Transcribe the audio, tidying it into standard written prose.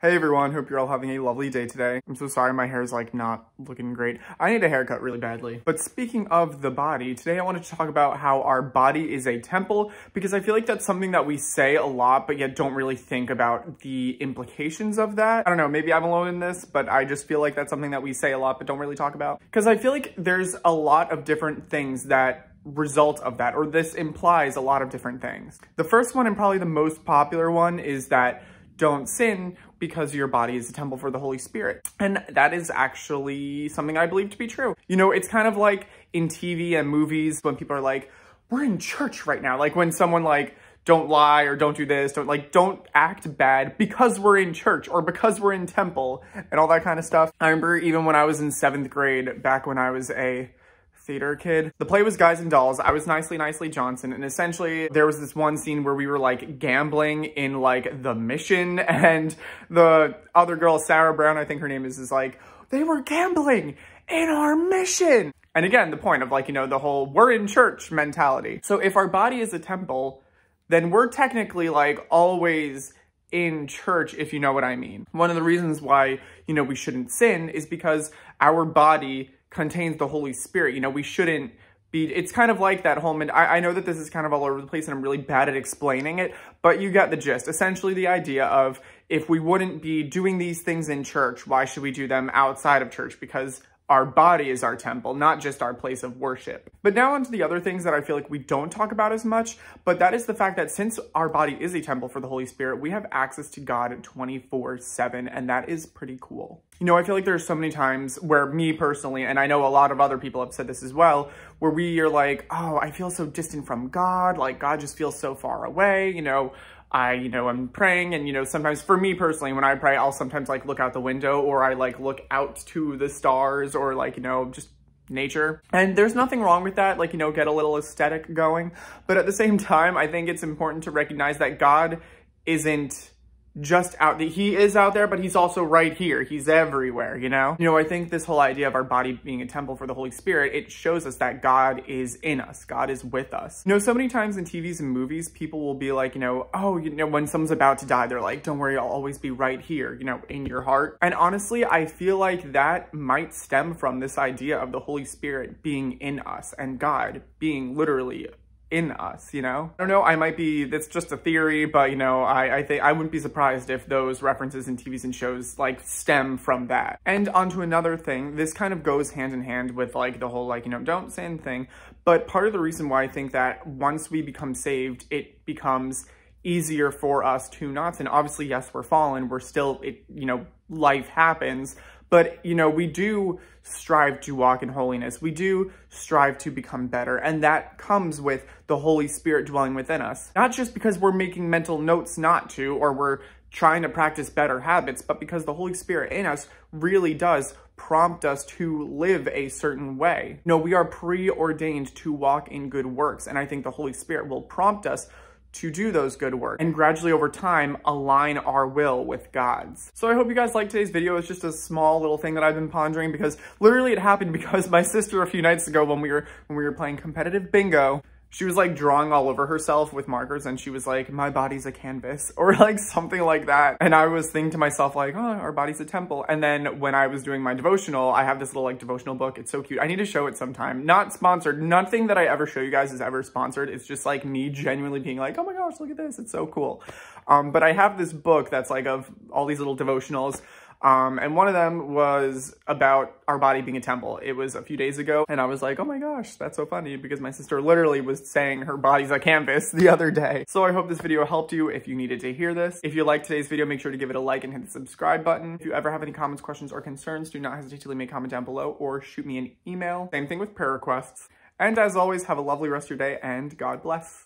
Hey everyone, hope you're all having a lovely day today. I'm so sorry my hair is like not looking great. I need a haircut really badly. But speaking of the body, today I wanted to talk about how our body is a temple, because I feel like that's something that we say a lot, but yet don't really think about the implications of that. I don't know, maybe I'm alone in this, but I just feel like that's something that we say a lot, but don't really talk about. Because I feel like there's a lot of different things that result of that, or this implies a lot of different things. The first one, and probably the most popular one, is that don't sin because your body is a temple for the Holy Spirit. And that is actually something I believe to be true. You know, it's kind of like in TV and movies when people are like, we're in church right now. Like when someone like, don't lie or don't do this, don't act bad because we're in church or because we're in temple and all that kind of stuff. I remember even when I was in 7th grade, back when I was a theater kid. The play was Guys and Dolls. I was Nicely Johnson, and essentially there was this one scene where we were like gambling in like the Mission, and the other girl, Sarah Brown, I think her name is like, they were gambling in our mission. And again, the point of like, you know, the whole we're in church mentality. So if our body is a temple, then we're technically like always in church, if you know what I mean. One of the reasons why, you know, we shouldn't sin is because our body contains the Holy Spirit. You know, we shouldn't be, it's kind of like that whole, I know that this is kind of all over the place and I'm really bad at explaining it, but you get the gist. Essentially the idea of if we wouldn't be doing these things in church, why should we do them outside of church? Because our body is our temple, not just our place of worship. But now onto the other things that I feel like we don't talk about as much, but that is the fact that since our body is a temple for the Holy Spirit, we have access to God 24/7, and that is pretty cool. You know, I feel like there's so many times where me personally, and I know a lot of other people have said this as well, where we are like, oh, I feel so distant from God, like God just feels so far away, you know, I'm praying, and, you know, sometimes for me personally, when I pray, I'll sometimes like look out the window, or I like look out to the stars, or like, you know, just nature. And there's nothing wrong with that, like, you know, get a little aesthetic going. But at the same time, I think it's important to recognize that God isn't just out there. He is out there, but he's also right here. He's everywhere, you know? You know, I think this whole idea of our body being a temple for the Holy Spirit, it shows us that God is in us. God is with us. You know, so many times in TVs and movies, people will be like, you know, oh, you know, when someone's about to die, they're like, don't worry, I'll always be right here, you know, in your heart. And honestly, I feel like that might stem from this idea of the Holy Spirit being in us and God being literally in us, you know? I don't know, I might be, that's just a theory, but you know, I think I wouldn't be surprised if those references in TVs and shows like stem from that. And onto another thing, this kind of goes hand in hand with like the whole like, you know, don't sin thing, but part of the reason why I think that once we become saved, it becomes easier for us to not sin. Obviously, yes, we're fallen, we're still, you know, life happens, but, you know, we do strive to walk in holiness. We do strive to become better. And that comes with the Holy Spirit dwelling within us. Not just because we're making mental notes not to, or we're trying to practice better habits, but because the Holy Spirit in us really does prompt us to live a certain way. No, we are preordained to walk in good works. And I think the Holy Spirit will prompt us to do those good works and gradually over time align our will with God's. So I hope you guys liked today's video. It's just a small little thing that I've been pondering, because literally it happened because my sister a few nights ago when we were playing competitive bingo, she was like drawing all over herself with markers, and she was like, my body's a canvas, or like something like that. And I was thinking to myself like, oh, our body's a temple. And then when I was doing my devotional, I have this little like devotional book. It's so cute. I need to show it sometime. Not sponsored. Nothing that I ever show you guys is ever sponsored. It's just like me genuinely being like, oh my gosh, look at this. It's so cool. But I have this book that's like of all these little devotionals. And one of them was about our body being a temple. It was a few days ago, and I was like, oh my gosh, that's so funny, because my sister literally was saying her body's a canvas the other day. So I hope this video helped you if you needed to hear this. If you liked today's video, make sure to give it a like and hit the subscribe button. If you ever have any comments, questions, or concerns, do not hesitate to leave me a comment down below or shoot me an email. Same thing with prayer requests. And as always, have a lovely rest of your day, and God bless.